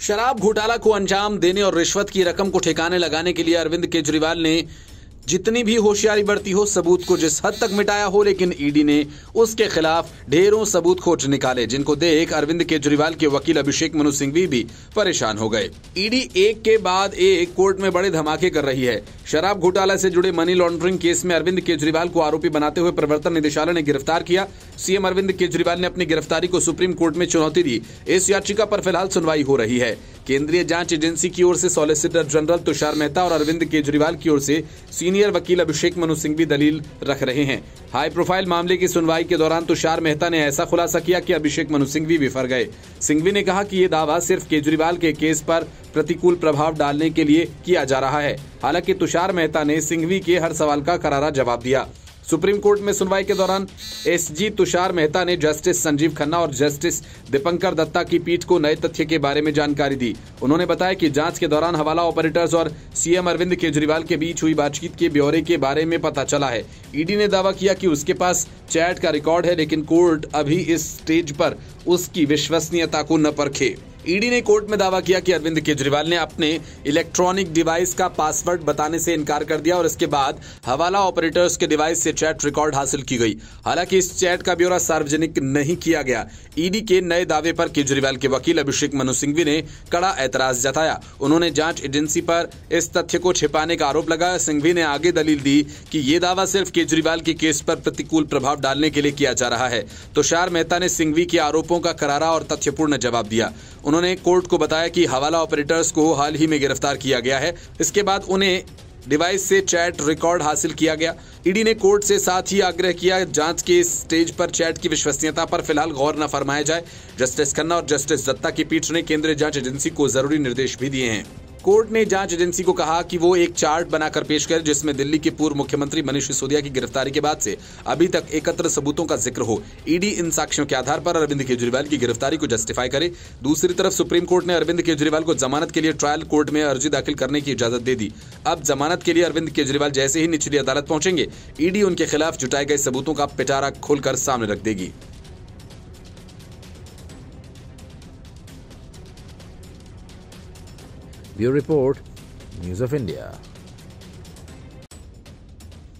शराब घोटाला को अंजाम देने और रिश्वत की रकम को ठिकाने लगाने के लिए अरविंद केजरीवाल ने जितनी भी होशियारी बरती हो, सबूत को जिस हद तक मिटाया हो, लेकिन ईडी ने उसके खिलाफ ढेरों सबूत खोज निकाले, जिनको देख अरविंद केजरीवाल के वकील अभिषेक मनु सिंघवी भी परेशान हो गए। ईडी एक के बाद एक कोर्ट में बड़े धमाके कर रही है। शराब घोटाला से जुड़े मनी लॉन्ड्रिंग केस में अरविंद केजरीवाल को आरोपी बनाते हुए प्रवर्तन निदेशालय ने गिरफ्तार किया। सीएम अरविंद केजरीवाल ने अपनी गिरफ्तारी को सुप्रीम कोर्ट में चुनौती दी। इस याचिका पर फिलहाल सुनवाई हो रही है। केंद्रीय जांच एजेंसी की ओर से सॉलिसिटर जनरल तुषार मेहता और अरविंद केजरीवाल की ओर से सीनियर वकील अभिषेक मनु सिंघवी दलील रख रहे हैं। हाई प्रोफाइल मामले की सुनवाई के दौरान तुषार मेहता ने ऐसा खुलासा किया कि अभिषेक मनु सिंघवी विफर गए। सिंघवी ने कहा कि ये दावा सिर्फ केजरीवाल के केस पर प्रतिकूल प्रभाव डालने के लिए किया जा रहा है। हालांकि तुषार मेहता ने सिंघवी के हर सवाल का करारा जवाब दिया। सुप्रीम कोर्ट में सुनवाई के दौरान एसजी तुषार मेहता ने जस्टिस संजीव खन्ना और जस्टिस दीपंकर दत्ता की पीठ को नए तथ्य के बारे में जानकारी दी। उन्होंने बताया कि जांच के दौरान हवाला ऑपरेटर्स और सीएम अरविंद केजरीवाल के बीच हुई बातचीत के ब्यौरे के बारे में पता चला है। ईडी ने दावा किया कि उसके पास चैट का रिकॉर्ड है, लेकिन कोर्ट अभी इस स्टेज पर उसकी विश्वसनीयता को न परखे। ईडी ने कोर्ट में दावा किया कि अरविंद केजरीवाल ने अपने इलेक्ट्रॉनिक डिवाइस का पासवर्ड बताने से इनकार कर दिया और इसके बाद हवाला ऑपरेटर्स के डिवाइस से चैट रिकॉर्ड हासिल की गई। हालांकि इस चैट का ब्यौरा सार्वजनिक नहीं किया गया। ईडी के नए दावे पर केजरीवाल के वकील अभिषेक मनु सिंघवी ने कड़ा ऐतराज जताया। उन्होंने जांच एजेंसी पर इस तथ्य को छिपाने का आरोप लगाया। सिंघवी ने आगे दलील दी कि ये दावा सिर्फ केजरीवाल के केस पर प्रतिकूल प्रभाव डालने के लिए किया जा रहा है। तुषार मेहता ने सिंघवी के आरोपों का करारा और तथ्यपूर्ण जवाब दिया। उन्होंने कोर्ट को बताया कि हवाला ऑपरेटर्स को हाल ही में गिरफ्तार किया गया है। इसके बाद उन्हें डिवाइस से चैट रिकॉर्ड हासिल किया गया। ईडी ने कोर्ट से साथ ही आग्रह किया जांच के इस स्टेज पर चैट की विश्वसनीयता पर फिलहाल गौर न फरमाया जाए। जस्टिस खन्ना और जस्टिस दत्ता की पीठ ने केंद्रीय जांच एजेंसी को जरूरी निर्देश भी दिए हैं। कोर्ट ने जांच एजेंसी को कहा कि वो एक चार्ट बनाकर पेश करे जिसमें दिल्ली के पूर्व मुख्यमंत्री मनीष सिसोदिया की गिरफ्तारी के बाद से अभी तक एकत्र सबूतों का जिक्र हो। ईडी इन साक्ष्यों के आधार पर अरविंद केजरीवाल की गिरफ्तारी को जस्टिफाई करे। दूसरी तरफ सुप्रीम कोर्ट ने अरविंद केजरीवाल को जमानत के लिए ट्रायल कोर्ट में अर्जी दाखिल करने की इजाजत दे दी। अब जमानत के लिए अरविंद केजरीवाल जैसे ही निचली अदालत पहुंचेंगे, ईडी उनके खिलाफ जुटाए गए सबूतों का पिटारा खोलकर सामने रख देगी। Bureau report, news of India.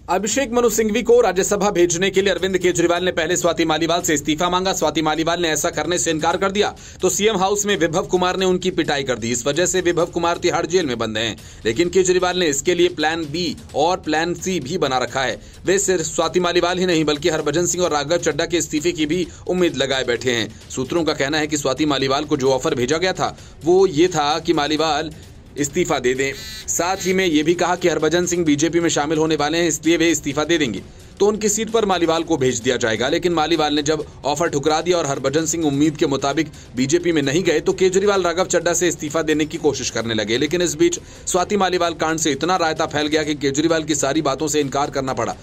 Abhishek Manu Singhvi को राज्यसभा भेजने के लिए अरविंद केजरीवाल ने पहले स्वाति मालीवाल से इस्तीफा मांगा। स्वाति मालीवाल ने ऐसा करने से इनकार कर दिया तो सीएम हाउस में विभव कुमार ने उनकी पिटाई कर दी। इस वजह से विभव कुमार तिहाड़ जेल में बंद हैं। लेकिन केजरीवाल ने इसके लिए प्लान बी और प्लान सी भी बना रखा है। वे सिर्फ स्वाति मालीवाल ही नहीं बल्कि हरभजन सिंह और राघव चड्ढा के इस्तीफे की भी उम्मीद लगाए बैठे हैं। सूत्रों का कहना है कि स्वाति मालीवाल को जो ऑफर भेजा गया था वो ये था कि मालीवाल इस्तीफा दे दें। साथ ही में ये भी कहा कि हरभजन सिंह बीजेपी में शामिल होने वाले हैं, इसलिए वे इस्तीफा दे देंगे तो उनकी सीट पर मालीवाल को भेज दिया जाएगा। लेकिन मालीवाल ने जब ऑफर ठुकरा दिया और हरभजन सिंह उम्मीद के मुताबिक बीजेपी में नहीं गए तो केजरीवाल राघव चड्ढा से इस्तीफा देने की कोशिश करने लगे। लेकिन इस बीच स्वाति मालीवाल कांड से इतना रायता फैल गया कि केजरीवाल की सारी बातों से इनकार करना पड़ा।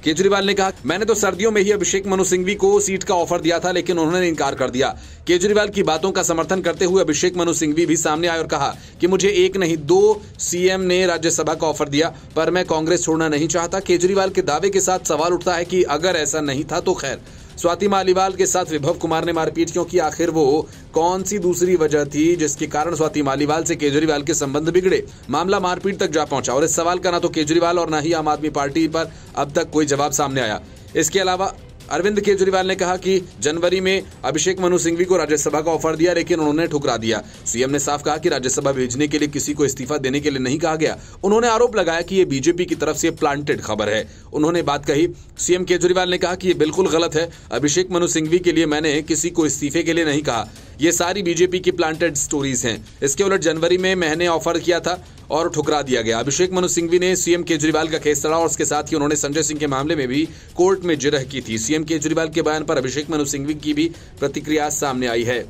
केजरीवाल ने कहा, मैंने तो सर्दियों में ही अभिषेक मनु सिंघवी को सीट का ऑफर दिया था, लेकिन उन्होंने इनकार कर दिया। केजरीवाल की बातों का समर्थन करते हुए अभिषेक मनु सिंघवी भी सामने आए और कहा कि मुझे एक नहीं 2 सीएम ने राज्यसभा का ऑफर दिया, पर मैं कांग्रेस छोड़ना नहीं चाहता। केजरीवाल के दावे के साथ सवाल उठता है कि अगर ऐसा नहीं था तो खैर, स्वाति मालीवाल के साथ विभव कुमार ने मारपीट क्यों की? आखिर वो कौन सी दूसरी वजह थी जिसके कारण स्वाति मालीवाल से केजरीवाल के संबंध बिगड़े? मामला मारपीट तक जा पहुंचा और इस सवाल का ना तो केजरीवाल और ना ही आम आदमी पार्टी पर अब तक कोई जवाब सामने आया। इसके अलावा अरविंद केजरीवाल ने कहा कि जनवरी में अभिषेक मनु सिंघवी को राज्यसभा का ऑफर दिया, लेकिन उन्होंने ठुकरा दिया। सीएम ने साफ कहा कि राज्यसभा भेजने के लिए किसी को इस्तीफा देने के लिए नहीं कहा गया। उन्होंने आरोप लगाया कि ये बीजेपी की तरफ से प्लांटेड खबर है। उन्होंने बात कही, सीएम केजरीवाल ने कहा कि ये बिल्कुल गलत है। अभिषेक मनु सिंघवी के लिए मैंने किसी को इस्तीफे के लिए नहीं कहा। ये सारी बीजेपी की प्लांटेड स्टोरीज हैं। इसके उलट जनवरी में मैंने ऑफर किया था और ठुकरा दिया गया। अभिषेक मनु सिंघवी ने सीएम केजरीवाल का केस लड़ा और उसके साथ ही उन्होंने संजय सिंह के मामले में भी कोर्ट में जिरह की थी। सीएम केजरीवाल के बयान पर अभिषेक मनु सिंघवी की भी प्रतिक्रिया सामने आई है।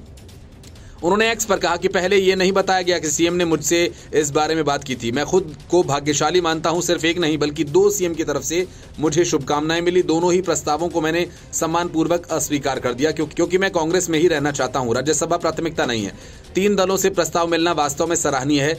उन्होंने एक्स पर कहा कि पहले ये नहीं बताया गया कि सीएम ने मुझसे इस बारे में बात की थी। मैं खुद को भाग्यशाली मानता हूं, सिर्फ एक नहीं बल्कि 2 सीएम की तरफ से मुझे शुभकामनाएं मिली। दोनों ही प्रस्तावों को मैंने सम्मानपूर्वक अस्वीकार कर दिया क्योंकि मैं कांग्रेस में ही रहना चाहता हूं। राज्यसभा प्राथमिकता नहीं है। 3 दलों से प्रस्ताव मिलना वास्तव में सराहनीय है।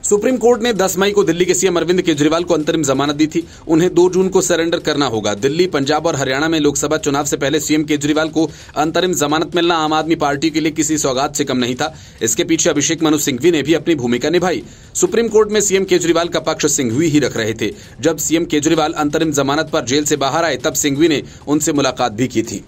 सुप्रीम कोर्ट ने 10 मई को दिल्ली के सीएम अरविंद केजरीवाल को अंतरिम जमानत दी थी। उन्हें 2 जून को सरेंडर करना होगा। दिल्ली, पंजाब और हरियाणा में लोकसभा चुनाव से पहले सीएम केजरीवाल को अंतरिम जमानत मिलना आम आदमी पार्टी के लिए किसी सौगात से कम नहीं था। इसके पीछे अभिषेक मनु सिंघवी ने भी अपनी भूमिका निभाई। सुप्रीम कोर्ट में सीएम केजरीवाल का पक्ष सिंघवी ही रख रहे थे। जब सीएम केजरीवाल अंतरिम जमानत पर जेल से बाहर आए तब सिंघवी ने उनसे मुलाकात भी की थी।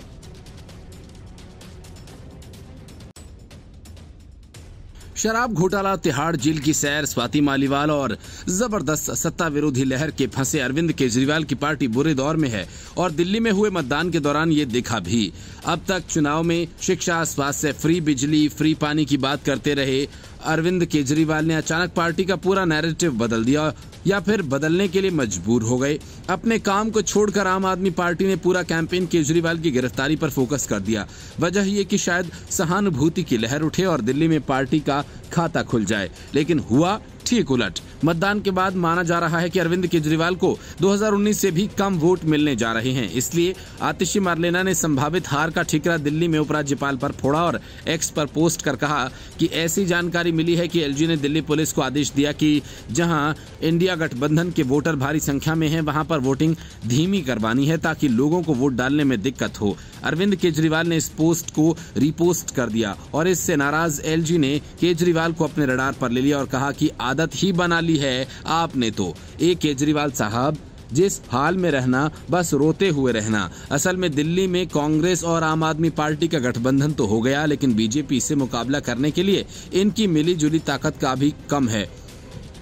शराब घोटाला, तिहाड़ जेल की सैर, स्वाति मालीवाल और जबरदस्त सत्ता विरोधी लहर के फंसे अरविंद केजरीवाल की पार्टी बुरे दौर में है और दिल्ली में हुए मतदान के दौरान ये देखा भी। अब तक चुनाव में शिक्षा, स्वास्थ्य, फ्री बिजली, फ्री पानी की बात करते रहे अरविंद केजरीवाल ने अचानक पार्टी का पूरा नैरेटिव बदल दिया या फिर बदलने के लिए मजबूर हो गए। अपने काम को छोड़कर आम आदमी पार्टी ने पूरा कैंपेन केजरीवाल की गिरफ्तारी पर फोकस कर दिया। वजह ये कि शायद सहानुभूति की लहर उठे और दिल्ली में पार्टी का खाता खुल जाए, लेकिन हुआ ठीक उलट। मतदान के बाद माना जा रहा है कि अरविंद केजरीवाल को 2019 से भी कम वोट मिलने जा रहे हैं। इसलिए आतिशी मार्लेना ने संभावित हार का ठिकरा दिल्ली में उपराज्यपाल पर फोड़ा और एक्स पर पोस्ट कर कहा कि ऐसी जानकारी मिली है कि एलजी ने दिल्ली पुलिस को आदेश दिया कि जहां इंडिया गठबंधन के वोटर भारी संख्या में हैं, वहां पर वोटिंग धीमी करवानी है ताकि लोगों को वोट डालने में दिक्कत हो। अरविंद केजरीवाल ने इस पोस्ट को रीपोस्ट कर दिया और इससे नाराज एलजी ने केजरीवाल को अपने रडार पर ले लिया और कहा कि आदत ही बना ली है आपने तो। एक केजरीवाल साहब, जिस हाल में रहना बस रोते हुए रहना। असल में दिल्ली में कांग्रेस और आम आदमी पार्टी का गठबंधन तो हो गया, लेकिन बीजेपी से मुकाबला करने के लिए इनकी मिली जुली ताकत का भी कम है।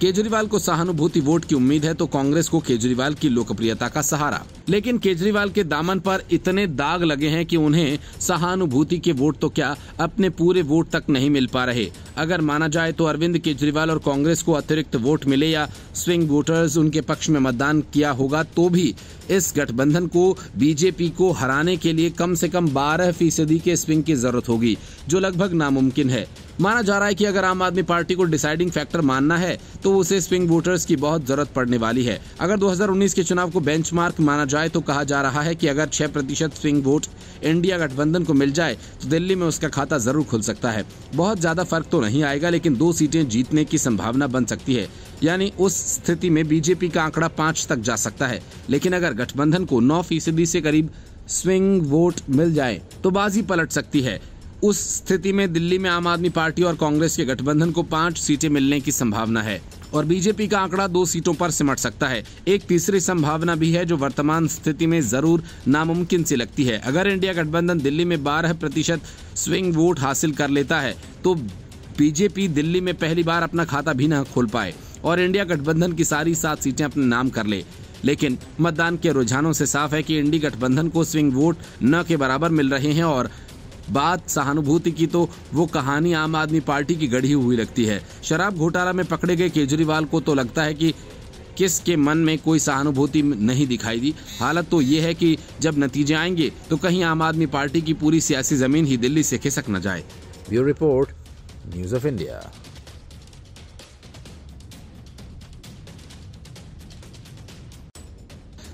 केजरीवाल को सहानुभूति वोट की उम्मीद है तो कांग्रेस को केजरीवाल की लोकप्रियता का सहारा। लेकिन केजरीवाल के दामन पर इतने दाग लगे हैं कि उन्हें सहानुभूति के वोट तो क्या, अपने पूरे वोट तक नहीं मिल पा रहे। अगर माना जाए तो अरविंद केजरीवाल और कांग्रेस को अतिरिक्त वोट मिले या स्विंग वोटर्स उनके पक्ष में मतदान किया होगा तो भी इस गठबंधन को बीजेपी को हराने के लिए कम से कम 12% के स्विंग की जरूरत होगी, जो लगभग नामुमकिन है। माना जा रहा है कि अगर आम आदमी पार्टी को डिसाइडिंग फैक्टर मानना है तो उसे स्विंग वोटर्स की बहुत जरूरत पड़ने वाली है। अगर 2019 के चुनाव को बेंचमार्क माना जाए तो कहा जा रहा है कि अगर 6% स्विंग वोट इंडिया गठबंधन को मिल जाए तो दिल्ली में उसका खाता जरूर खुल सकता है। बहुत ज्यादा फर्क तो नहीं आएगा, लेकिन 2 सीटें जीतने की संभावना बन सकती है। यानी उस स्थिति में बीजेपी का आंकड़ा 5 तक जा सकता है। लेकिन अगर गठबंधन को 9% से करीब स्विंग वोट मिल जाए तो बाजी पलट सकती है। उस स्थिति में दिल्ली में आम आदमी पार्टी और कांग्रेस के गठबंधन को 5 सीटें मिलने की संभावना है और बीजेपी का आंकड़ा 2 सीटों पर सिमट सकता है। एक तीसरी संभावना भी है जो वर्तमान स्थिति में जरूर नामुमकिन सी लगती है। अगर इंडिया गठबंधन दिल्ली में 12% स्विंग वोट हासिल कर लेता है तो बीजेपी दिल्ली में पहली बार अपना खाता भी न खोल पाए और इंडिया गठबंधन की सारी 7 सीटें अपने नाम कर ले। लेकिन मतदान के रुझानों से साफ है कि इंडिया गठबंधन को स्विंग वोट न के बराबर मिल रहे हैं और बात सहानुभूति की तो वो कहानी आम आदमी पार्टी की गढ़ी हुई लगती है। शराब घोटाला में पकड़े गए केजरीवाल को तो लगता है कि किसके मन में कोई सहानुभूति नहीं दिखाई दी। हालत तो ये है कि जब नतीजे आएंगे तो कहीं आम आदमी पार्टी की पूरी सियासी जमीन ही दिल्ली से खिसक न जाए। Bureau report, news of India.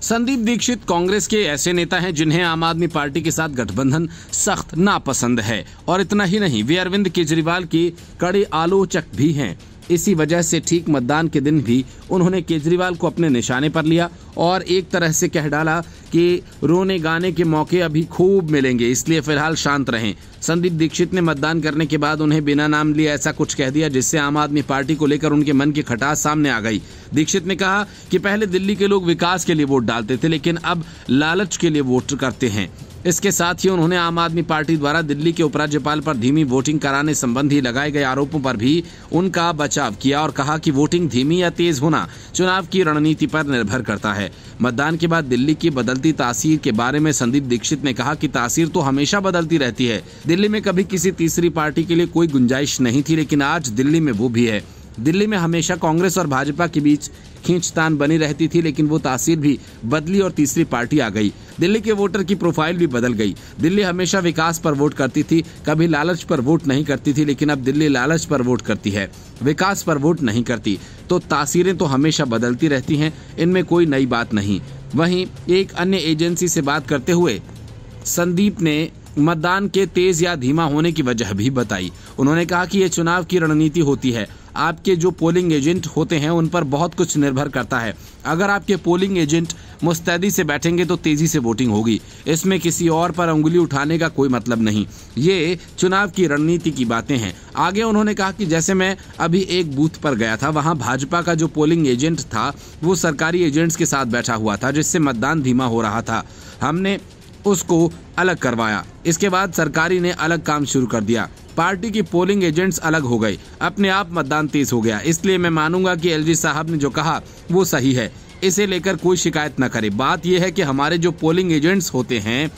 Sandeep Dikshit Congress के ऐसे नेता हैं जिन्हें आम आदमी पार्टी के साथ गठबंधन सख्त नापसंद है और इतना ही नहीं, वे अरविंद केजरीवाल के कड़े आलोचक भी हैं। इसी वजह से ठीक मतदान के दिन भी उन्होंने केजरीवाल को अपने निशाने पर लिया और एक तरह से कह डाला कि रोने गाने के मौके अभी खूब मिलेंगे, इसलिए फिलहाल शांत रहें। संदीप दीक्षित ने मतदान करने के बाद उन्हें बिना नाम लिए ऐसा कुछ कह दिया जिससे आम आदमी पार्टी को लेकर उनके मन की खटास सामने आ गई। दीक्षित ने कहा कि पहले दिल्ली के लोग विकास के लिए वोट डालते थे, लेकिन अब लालच के लिए वोट करते हैं। इसके साथ ही उन्होंने आम आदमी पार्टी द्वारा दिल्ली के उपराज्यपाल पर धीमी वोटिंग कराने संबंधी लगाए गए आरोपों पर भी उनका बचाव किया और कहा कि वोटिंग धीमी या तेज होना चुनाव की रणनीति पर निर्भर करता है। मतदान के बाद दिल्ली की बदलती तासीर के बारे में संदीप दीक्षित ने कहा कि तासीर तो हमेशा बदलती रहती है। दिल्ली में कभी किसी तीसरी पार्टी के लिए कोई गुंजाइश नहीं थी, लेकिन आज दिल्ली में वो भी है। दिल्ली में हमेशा कांग्रेस और भाजपा के बीच खींचतान बनी रहती थी, लेकिन वो तासीर भी बदली और तीसरी पार्टी आ गई। दिल्ली के वोटर की प्रोफाइल भी बदल गई। दिल्ली हमेशा विकास पर वोट करती थी, कभी लालच पर वोट नहीं करती थी, लेकिन अब दिल्ली लालच पर वोट करती है, विकास पर वोट नहीं करती। तो तासीरें तो हमेशा बदलती रहती हैं, इनमें कोई नई बात नहीं। वहीं एक अन्य एजेंसी से बात करते हुए संदीप ने मतदान के तेज या धीमा होने की वजह भी बताई। उन्होंने कहा कि ये चुनाव की रणनीति होती है। आपके जो पोलिंग एजेंट होते हैं उन पर बहुत कुछ निर्भर करता है। अगर आपके पोलिंग एजेंट मुस्तैदी से बैठेंगे तो तेजी से वोटिंग होगी। इसमें किसी और पर उंगली उठाने का कोई मतलब नहीं। ये चुनाव की रणनीति की बातें हैं। आगे उन्होंने कहा कि जैसे मैं अभी एक बूथ पर गया था, वहां भाजपा का जो पोलिंग एजेंट था वो सरकारी एजेंट्स के साथ बैठा हुआ था, जिससे मतदान धीमा हो रहा था। हमने उसको अलग करवाया। इसके बाद सरकारी ने अलग काम शुरू कर दिया। पार्टी की पोलिंग एजेंट्स अलग हो गए, अपने आप मतदान तेज हो गया। इसलिए मैं मानूंगा कि एलजी साहब ने जो कहा वो सही है। इसे लेकर कोई शिकायत न करे। बात यह है कि हमारे जो पोलिंग एजेंट्स होते हैं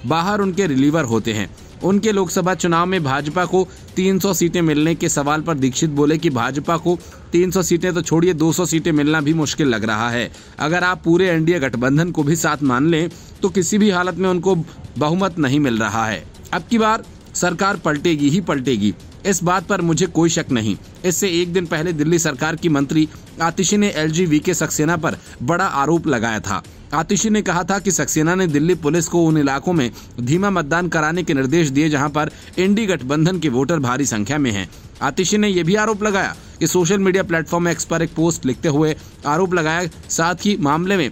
बाहर उनके रिलीवर होते हैं। उनके लोकसभा चुनाव में भाजपा को 300 सीटें मिलने के सवाल पर दीक्षित बोले कि भाजपा को 300 सीटें तो छोड़िए, 200 सीटें मिलना भी मुश्किल लग रहा है। अगर आप पूरे एनडीए गठबंधन को भी साथ मान लें तो किसी भी हालत में उनको बहुमत नहीं मिल रहा है। अब की बार सरकार पलटेगी ही पलटेगी, इस बात पर मुझे कोई शक नहीं। इससे एक दिन पहले दिल्ली सरकार की मंत्री आतिशी ने एलजी वीके सक्सेना पर बड़ा आरोप लगाया था। आतिशी ने कहा था कि सक्सेना ने दिल्ली पुलिस को उन इलाकों में धीमा मतदान कराने के निर्देश दिए जहां पर इंडी गठबंधन के वोटर भारी संख्या में हैं। आतिशी ने यह भी आरोप लगाया कि सोशल मीडिया प्लेटफॉर्म एक्स पर एक पोस्ट लिखते हुए आरोप लगाया, साथ ही मामले में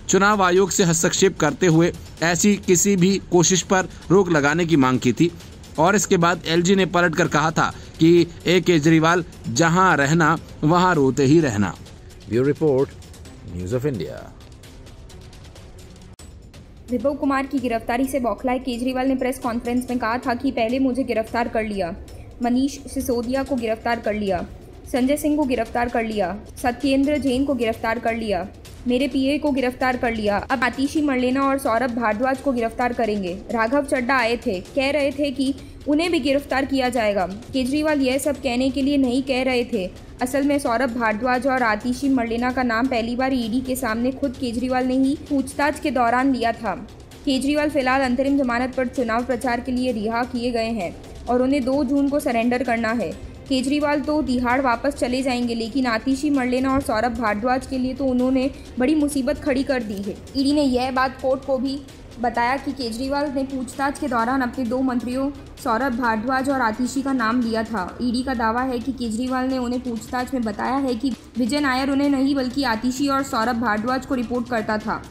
चुनाव आयोग से हस्तक्षेप करते हुए ऐसी किसी भी कोशिश पर रोक लगाने की मांग की थी। और इसके बाद एलजी ने पलटकर कहा था कि ए केजरीवाल जहां रहना वहां रोते ही रहना। Bureau report, news of India. विभव कुमार की गिरफ्तारी से बौखलाए केजरीवाल ने प्रेस कॉन्फ्रेंस में कहा था कि पहले मुझे गिरफ्तार कर लिया, मनीष सिसोदिया को गिरफ्तार कर लिया, संजय सिंह को गिरफ्तार कर लिया, सत्येंद्र जैन को गिरफ्तार कर लिया, मेरे पीए को गिरफ्तार कर लिया, अब आतिशी मरलेना और सौरभ भारद्वाज को गिरफ्तार करेंगे। राघव चड्डा आए थे, कह रहे थे कि उन्हें भी गिरफ्तार किया जाएगा। केजरीवाल यह सब कहने के लिए नहीं कह रहे थे। असल में सौरभ भारद्वाज और आतिशी मरलेना का नाम पहली बार ईडी के सामने खुद केजरीवाल ने ही पूछताछ के दौरान लिया था। केजरीवाल फिलहाल अंतरिम जमानत पर चुनाव प्रचार के लिए रिहा किए गए हैं और उन्हें 2 जून को सरेंडर करना है। केजरीवाल तो तिहाड़ वापस चले जाएंगे, लेकिन आतिशी मरलेना और सौरभ भारद्वाज के लिए तो उन्होंने बड़ी मुसीबत खड़ी कर दी है। ईडी ने यह बात कोर्ट को भी बताया कि केजरीवाल ने पूछताछ के दौरान अपने 2 मंत्रियों सौरभ भारद्वाज और आतिशी का नाम लिया था। ईडी का दावा है कि केजरीवाल ने उन्हें पूछताछ में बताया है कि विजय नायर उन्हें नहीं बल्कि आतिशी और सौरभ भारद्वाज को रिपोर्ट करता था।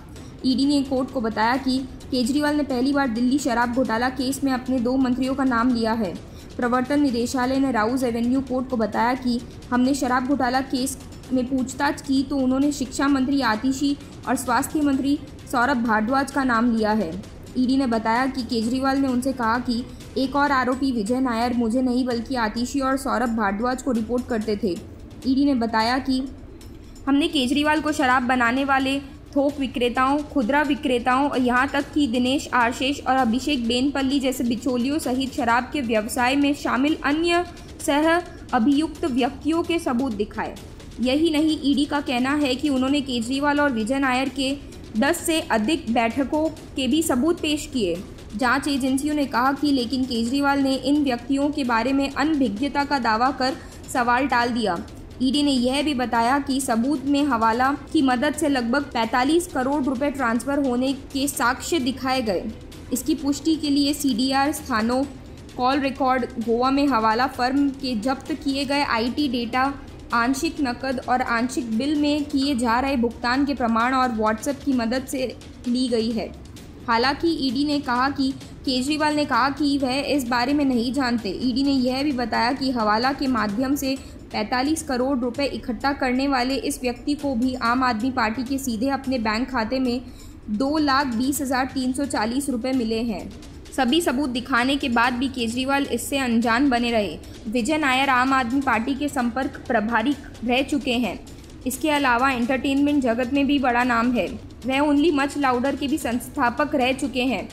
ईडी ने कोर्ट को बताया कि केजरीवाल ने पहली बार दिल्ली शराब घोटाला केस में अपने 2 मंत्रियों का नाम लिया है। प्रवर्तन निदेशालय ने राउज एवेन्यू कोर्ट को बताया कि हमने शराब घोटाला केस में पूछताछ की तो उन्होंने शिक्षा मंत्री आतिशी और स्वास्थ्य मंत्री सौरभ भारद्वाज का नाम लिया है। ईडी ने बताया कि केजरीवाल ने उनसे कहा कि एक और आरोपी विजय नायर मुझे नहीं बल्कि आतिशी और सौरभ भारद्वाज को रिपोर्ट करते थे। ईडी ने बताया कि हमने केजरीवाल को शराब बनाने वाले थोक विक्रेताओं, खुदरा विक्रेताओं और यहाँ तक कि दिनेश आशीष और अभिषेक बेनपल्ली जैसे बिचौलियों सहित शराब के व्यवसाय में शामिल अन्य सह अभियुक्त व्यक्तियों के सबूत दिखाए। यही नहीं, ईडी का कहना है कि उन्होंने केजरीवाल और विजय नायर के 10 से अधिक बैठकों के भी सबूत पेश किए। जांच एजेंसियों ने कहा कि लेकिन केजरीवाल ने इन व्यक्तियों के बारे में अनभिज्ञता का दावा कर सवाल टाल दिया। ईडी ने यह भी बताया कि सबूत में हवाला की मदद से लगभग 45 करोड़ रुपए ट्रांसफर होने के साक्ष्य दिखाए गए। इसकी पुष्टि के लिए सीडीआर स्थानों, कॉल रिकॉर्ड, गोवा में हवाला फर्म के जब्त किए गए आईटी डेटा, आंशिक नकद और आंशिक बिल में किए जा रहे भुगतान के प्रमाण और व्हाट्सएप की मदद से ली गई है। हालांकि ईडी ने कहा कि केजरीवाल ने कहा कि वह इस बारे में नहीं जानते। ईडी ने यह भी बताया कि हवाला के माध्यम से 45 करोड़ रुपए इकट्ठा करने वाले इस व्यक्ति को भी आम आदमी पार्टी के सीधे अपने बैंक खाते में 2,20,340 रुपये मिले हैं। सभी सबूत दिखाने के बाद भी केजरीवाल इससे अनजान बने रहे। विजय नायर आम आदमी पार्टी के संपर्क प्रभारी रह चुके हैं। इसके अलावा एंटरटेनमेंट जगत में भी बड़ा नाम है। वह ओनली मच लाउडर के भी संस्थापक रह चुके हैं।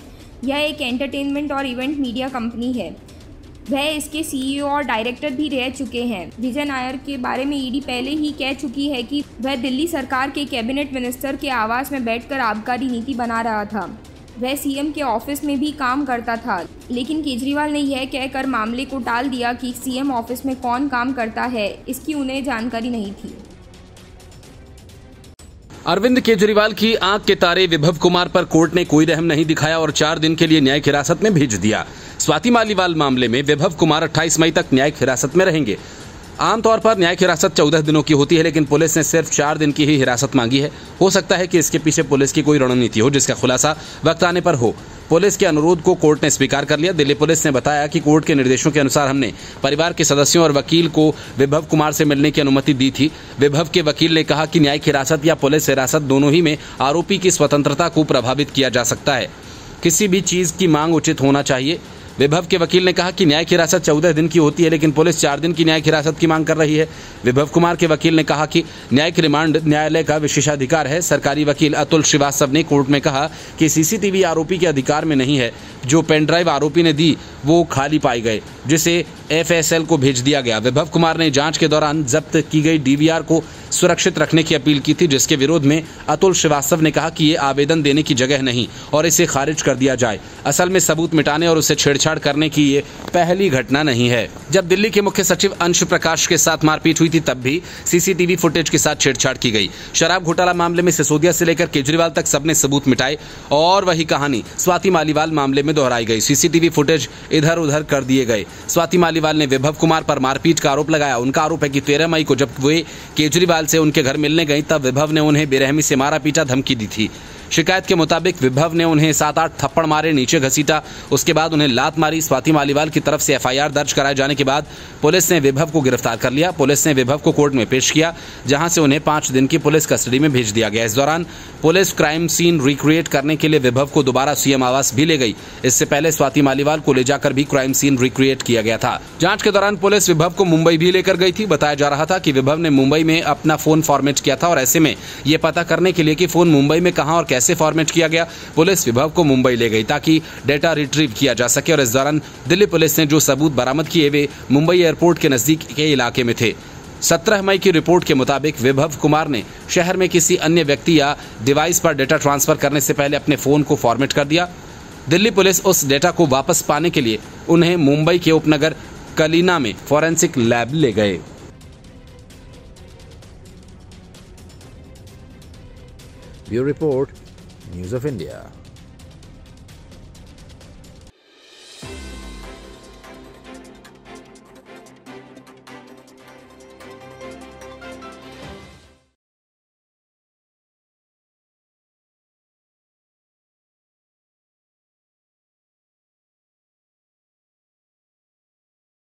यह एक एंटरटेनमेंट और इवेंट मीडिया कंपनी है। वह इसके सीईओ और डायरेक्टर भी रह चुके हैं। विजय नायर के बारे में ईडी पहले ही कह चुकी है कि वह दिल्ली सरकार के कैबिनेट मिनिस्टर के आवास में बैठकर आबकारी नीति बना रहा था। वह सीएम के ऑफिस में भी काम करता था, लेकिन केजरीवाल ने यह कहकर मामले को टाल दिया कि सीएम ऑफिस में कौन काम करता है, इसकी उन्हें जानकारी नहीं थी। अरविंद केजरीवाल की आंख के तारे विभव कुमार पर कोर्ट ने कोई रहम नहीं दिखाया और 4 दिन के लिए न्यायिक हिरासत में भेज दिया। स्वाति मालीवाल मामले में विभव कुमार 28 मई तक न्यायिक हिरासत में रहेंगे। आमतौर पर न्यायिक हिरासत 14 दिनों की होती है, लेकिन पुलिस ने सिर्फ 4 दिन की ही हिरासत मांगी है। हो सकता है कि इसके पीछे पुलिस की कोई रणनीति हो, जिसका खुलासा वक्त आने पर हो। पुलिस के अनुरोध को कोर्ट ने स्वीकार कर लिया। दिल्ली पुलिस ने बताया कि कोर्ट के निर्देशों के अनुसार हमने परिवार के सदस्यों और वकील को विभव कुमार से मिलने की अनुमति दी थी। विभव के वकील ने कहा कि न्यायिक हिरासत या पुलिस हिरासत दोनों ही में आरोपी की स्वतंत्रता को प्रभावित किया जा सकता है। किसी भी चीज की मांग उचित होना चाहिए। विभव के वकील ने कहा कि न्यायिक हिरासत 14 दिन की होती है, लेकिन पुलिस 4 दिन की न्यायिक हिरासत की मांग कर रही है। विभव कुमार के वकील ने कहा कि न्यायिक रिमांड न्यायालय का विशेषाधिकार है। सरकारी वकील अतुल श्रीवास्तव ने कोर्ट में कहा कि सीसीटीवी आरोपी के अधिकार में नहीं है। जो पेन ड्राइव आरोपी ने दी वो खाली पाई गए, जिसे FSL को भेज दिया गया। विभव कुमार ने जांच के दौरान जब्त की गई DVR को सुरक्षित रखने की अपील की थी, जिसके विरोध में अतुल श्रीवास्तव ने कहा कि ये आवेदन देने की जगह नहीं और इसे खारिज कर दिया जाए। असल में सबूत मिटाने और उसे छेड़छाड़ करने की ये पहली घटना नहीं है। जब दिल्ली के मुख्य सचिव अंशु प्रकाश के साथ मारपीट हुई थी, तब भी CCTV फुटेज के साथ छेड़छाड़ की गई। शराब घोटाला मामले में सिसोदिया से लेकर केजरीवाल तक सबने सबूत मिटाए और वही कहानी स्वाति मालीवाल मामले में दोहराई गई। CCTV फुटेज इधर उधर कर दिए गए। स्वाति मालीवाल ने विभव कुमार पर मारपीट का आरोप लगाया। उनका आरोप है कि 13 मई को जब वे केजरीवाल से उनके घर मिलने गई, तब विभव ने उन्हें बेरहमी से मारा पीटा, धमकी दी थी। शिकायत के मुताबिक विभव ने उन्हें 7-8 थप्पड़ मारे, नीचे घसीटा, उसके बाद उन्हें लात मारी। स्वाति मालीवाल की तरफ से FIR दर्ज कराए जाने के बाद पुलिस ने विभव को गिरफ्तार कर लिया। पुलिस ने विभव को कोर्ट में पेश किया, जहां से उन्हें 5 दिन की पुलिस कस्टडी में भेज दिया गया। इस दौरान पुलिस क्राइम सीन रिक्रिएट करने के लिए विभव को दोबारा CM आवास भी ले गई। इससे पहले स्वाति मालीवाल को ले जाकर भी क्राइम सीन रिक्रिएट किया गया था। जांच के दौरान पुलिस विभव को मुंबई भी लेकर गई थी। बताया जा रहा था कि विभव ने मुंबई में अपना फोन फॉर्मेट किया था और ऐसे में ये पता करने के लिए कि फोन मुंबई में कहां और कैसे फॉर्मेट किया गया, पुलिस विभव को मुंबई ले गई ताकि डेटा रिट्रीव किया जा सके। और इस दौरान दिल्ली पुलिस ने जो सबूत बरामद किए वे मुंबई एयरपोर्ट के नजदीक के इलाके में थे। 17 मई की रिपोर्ट के मुताबिक विभव कुमार ने शहर में किसी अन्य व्यक्ति या डिवाइस पर डेटा ट्रांसफर करने से पहले अपने फोन को फॉर्मेट कर दिया। दिल्ली पुलिस उस डेटा को वापस पाने के लिए उन्हें मुंबई के उपनगर कलीना में फॉरेंसिक लैब ले गए। Bureau Report, News of India.